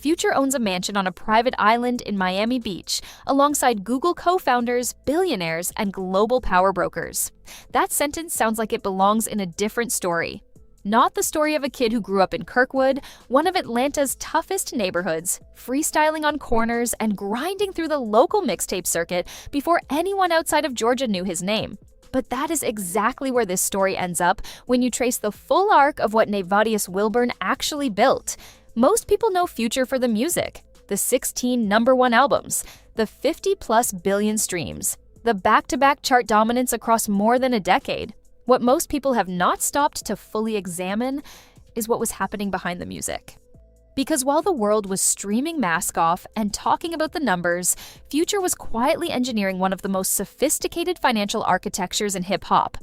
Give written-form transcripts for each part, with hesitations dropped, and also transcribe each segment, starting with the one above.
Future owns a mansion on a private island in Miami Beach, alongside Google co-founders, billionaires, and global power brokers. That sentence sounds like it belongs in a different story. Not the story of a kid who grew up in Kirkwood, one of Atlanta's toughest neighborhoods, freestyling on corners and grinding through the local mixtape circuit before anyone outside of Georgia knew his name. But that is exactly where this story ends up when you trace the full arc of what Nevadius Wilburn actually built. Most people know Future for the music, the 16 #1 albums, the 50+ billion streams, the back-to-back chart dominance across more than a decade. What most people have not stopped to fully examine is what was happening behind the music. Because while the world was streaming Mask Off and talking about the numbers, Future was quietly engineering one of the most sophisticated financial architectures in hip-hop.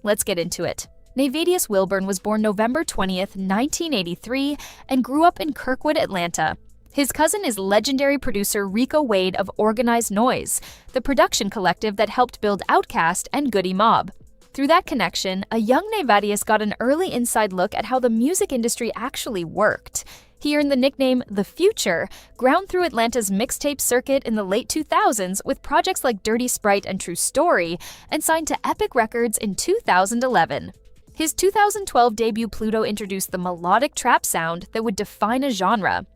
Let's get into it. Nevadius Wilburn was born November 20th, 1983, and grew up in Kirkwood, Atlanta. His cousin is legendary producer Rico Wade of Organized Noise, the production collective that helped build Outkast and Goody Mob. Through that connection, a young Nevadius got an early inside look at how the music industry actually worked. He earned the nickname The Future, ground through Atlanta's mixtape circuit in the late 2000s with projects like Dirty Sprite and True Story, and signed to Epic Records in 2011. His 2012 debut Pluto introduced the melodic trap sound that would define a genre.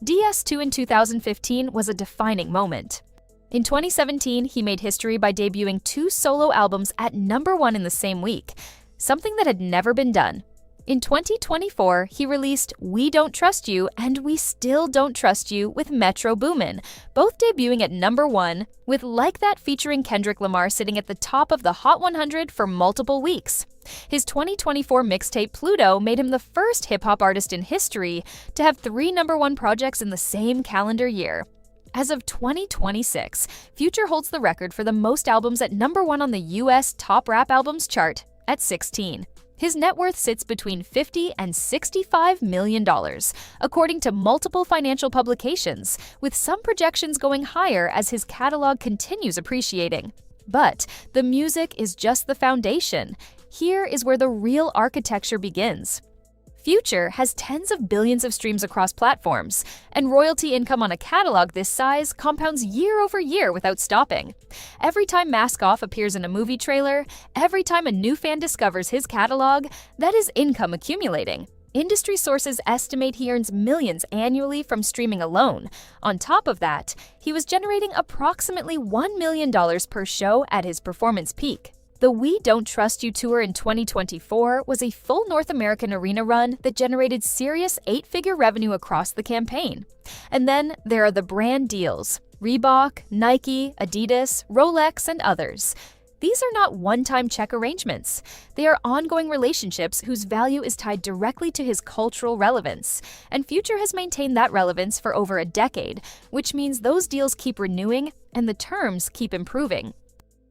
DS2 in 2015 was a defining moment. In 2017, he made history by debuting 2 solo albums at #1 in the same week, something that had never been done. In 2024, he released We Don't Trust You and We Still Don't Trust You with Metro Boomin, both debuting at #1, with Like That featuring Kendrick Lamar sitting at the top of the Hot 100 for multiple weeks. His 2024 mixtape Pluto made him the first hip-hop artist in history to have 3 #1 projects in the same calendar year. As of 2026, Future holds the record for the most albums at #1 on the US Top Rap Albums chart at 16. His net worth sits between $50 and $65 million, according to multiple financial publications, with some projections going higher as his catalog continues appreciating. But the music is just the foundation. Here is where the real architecture begins. Future has tens of billions of streams across platforms, and royalty income on a catalog this size compounds year over year without stopping. Every time Mask Off appears in a movie trailer, every time a new fan discovers his catalog, that is income accumulating. Industry sources estimate he earns millions annually from streaming alone. On top of that, he was generating approximately $1 million per show at his performance peak. The We Don't Trust You tour in 2024 was a full North American arena run that generated serious 8-figure revenue across the campaign. And then there are the brand deals: Reebok, Nike, Adidas, Rolex, and others. These are not one-time check arrangements. They are ongoing relationships whose value is tied directly to his cultural relevance. And Future has maintained that relevance for over a decade, which means those deals keep renewing and the terms keep improving.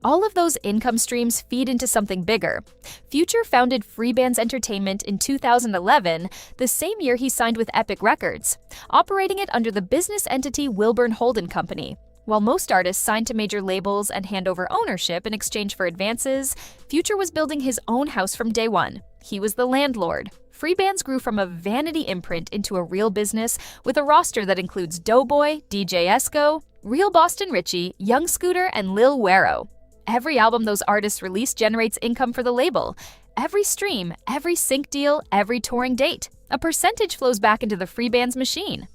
All of those income streams feed into something bigger. Future founded FreeBands Entertainment in 2011, the same year he signed with Epic Records, operating it under the business entity Wilburn Holden Company. While most artists sign to major labels and hand over ownership in exchange for advances, Future was building his own house from day one. He was the landlord. FreeBands grew from a vanity imprint into a real business with a roster that includes Doughboy, DJ Esco, Real Boston Richie, Young Scooter, and Lil Wero. Every album those artists release generates income for the label. Every stream, every sync deal, every touring date. A percentage flows back into the FreeBands machine.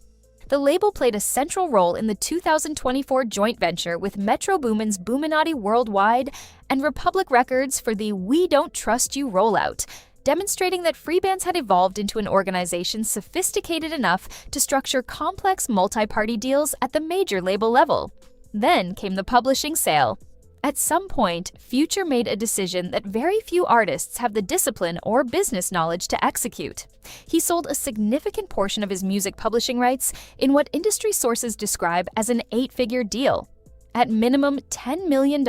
The label played a central role in the 2024 joint venture with Metro Boomin's Boominati Worldwide and Republic Records for the We Don't Trust You rollout, demonstrating that FreeBands had evolved into an organization sophisticated enough to structure complex multi-party deals at the major label level. Then came the publishing sale. At some point, Future made a decision that very few artists have the discipline or business knowledge to execute. He sold a significant portion of his music publishing rights in what industry sources describe as an 8-figure deal. At minimum $10 million,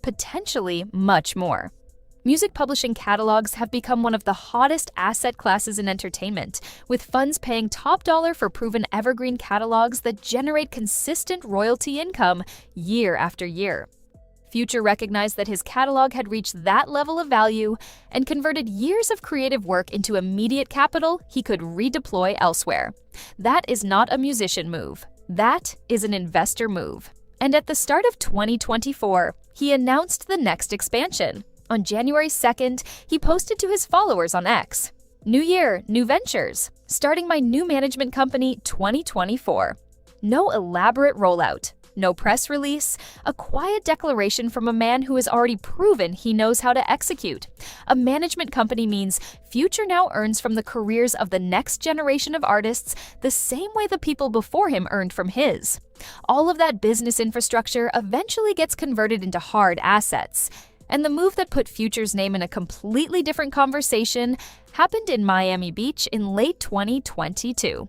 potentially much more. Music publishing catalogs have become one of the hottest asset classes in entertainment, with funds paying top dollar for proven evergreen catalogs that generate consistent royalty income year after year. Future recognized that his catalog had reached that level of value and converted years of creative work into immediate capital he could redeploy elsewhere. That is not a musician move. That is an investor move. And at the start of 2024, he announced the next expansion. On January 2nd, he posted to his followers on X, "New year, new ventures. Starting my new management company 2024. No elaborate rollout, no press release, a quiet declaration from a man who has already proven he knows how to execute. A management company means Future now earns from the careers of the next generation of artists the same way the people before him earned from his. All of that business infrastructure eventually gets converted into hard assets. And the move that put Future's name in a completely different conversation happened in Miami Beach in late 2022.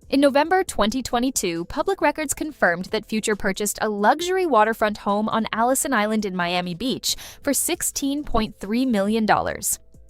In November 2022, public records confirmed that Future purchased a luxury waterfront home on Allison Island in Miami Beach for $16.3 million.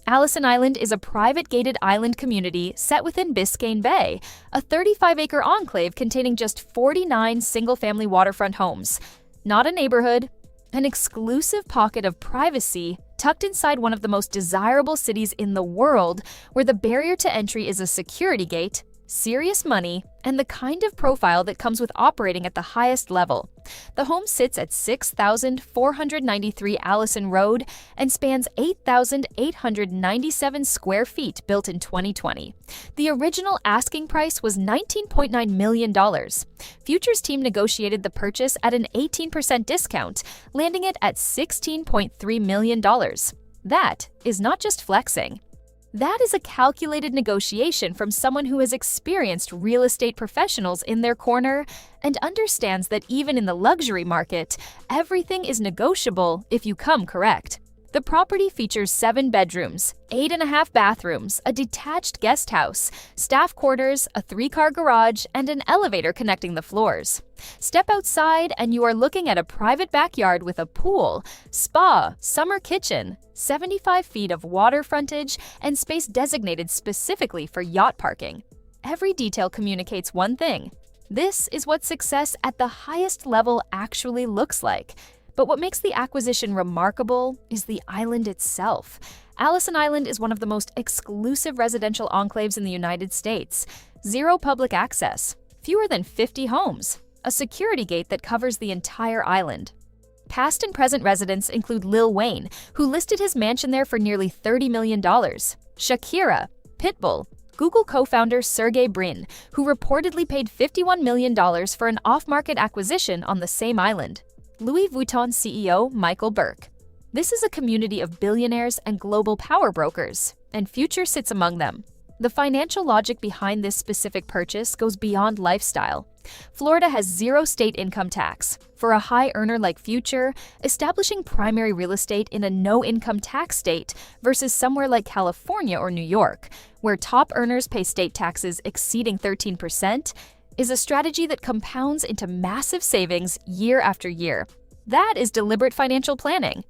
Allison Island is a private gated island community set within Biscayne Bay, a 35-acre enclave containing just 49 single-family waterfront homes. Not a neighborhood, an exclusive pocket of privacy tucked inside one of the most desirable cities in the world, where the barrier to entry is a security gate, serious money, and the kind of profile that comes with operating at the highest level. The home sits at 6,493 Allison Road and spans 8,897 square feet, built in 2020. The original asking price was $19.9 million. Future's team negotiated the purchase at an 18% discount, landing it at $16.3 million. That is not just flexing. That is a calculated negotiation from someone who has experienced real estate professionals in their corner and understands that even in the luxury market, everything is negotiable if you come correct. The property features 7 bedrooms, 8.5 bathrooms, a detached guest house, staff quarters, a 3-car garage, and an elevator connecting the floors. Step outside and you are looking at a private backyard with a pool, spa, summer kitchen, 75 feet of water frontage, and space designated specifically for yacht parking. Every detail communicates one thing. This is what success at the highest level actually looks like. But what makes the acquisition remarkable is the island itself. Allison Island is one of the most exclusive residential enclaves in the United States. 0 public access, fewer than 50 homes, a security gate that covers the entire island. Past and present residents include Lil Wayne, who listed his mansion there for nearly $30 million, Shakira, Pitbull, Google co-founder Sergey Brin, who reportedly paid $51 million for an off-market acquisition on the same island, Louis Vuitton CEO Michael Burke. This is a community of billionaires and global power brokers, and Future sits among them. The financial logic behind this specific purchase goes beyond lifestyle. Florida has 0 state income tax. For a high earner like Future, establishing primary real estate in a no-income tax state versus somewhere like California or New York, where top earners pay state taxes exceeding 13%, is a strategy that compounds into massive savings year after year. That is deliberate financial planning.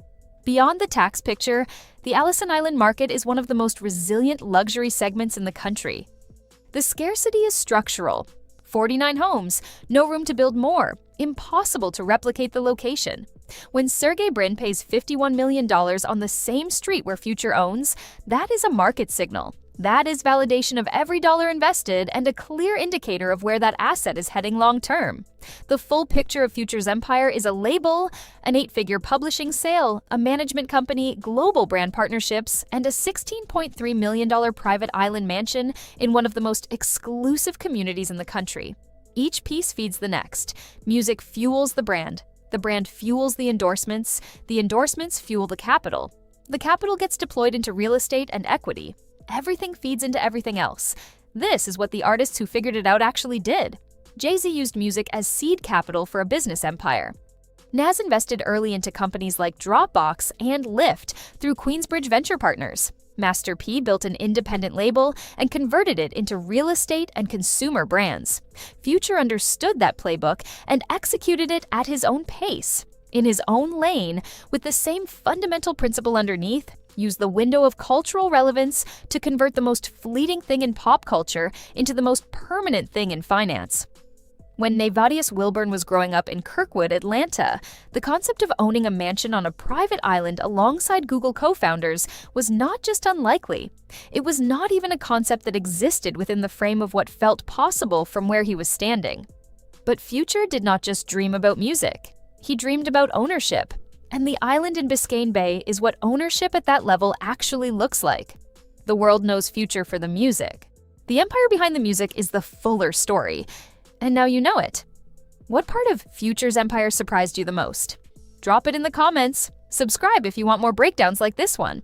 Beyond the tax picture, the Allison Island market is one of the most resilient luxury segments in the country. The scarcity is structural. 49 homes, no room to build more, impossible to replicate the location. When Sergey Brin pays $51 million on the same street where Future owns, that is a market signal. That is validation of every dollar invested and a clear indicator of where that asset is heading long-term. The full picture of Future's empire is a label, an 8-figure publishing sale, a management company, global brand partnerships, and a $16.3 million private island mansion in one of the most exclusive communities in the country. Each piece feeds the next. Music fuels the brand fuels the endorsements fuel the capital gets deployed into real estate and equity. Everything feeds into everything else. This is what the artists who figured it out actually did. Jay-Z used music as seed capital for a business empire. Nas invested early into companies like Dropbox and Lyft through Queensbridge Venture Partners. Master P built an independent label and converted it into real estate and consumer brands. Future understood that playbook and executed it at his own pace, in his own lane, with the same fundamental principle underneath. Use the window of cultural relevance to convert the most fleeting thing in pop culture into the most permanent thing in finance. When Navadius Wilburn was growing up in Kirkwood, Atlanta, the concept of owning a mansion on a private island alongside Google co-founders was not just unlikely. It was not even a concept that existed within the frame of what felt possible from where he was standing. But Future did not just dream about music. He dreamed about ownership. And the island in Biscayne Bay is what ownership at that level actually looks like. The world knows Future for the music. The empire behind the music is the fuller story. And now you know it. What part of Future's empire surprised you the most? Drop it in the comments. Subscribe if you want more breakdowns like this one.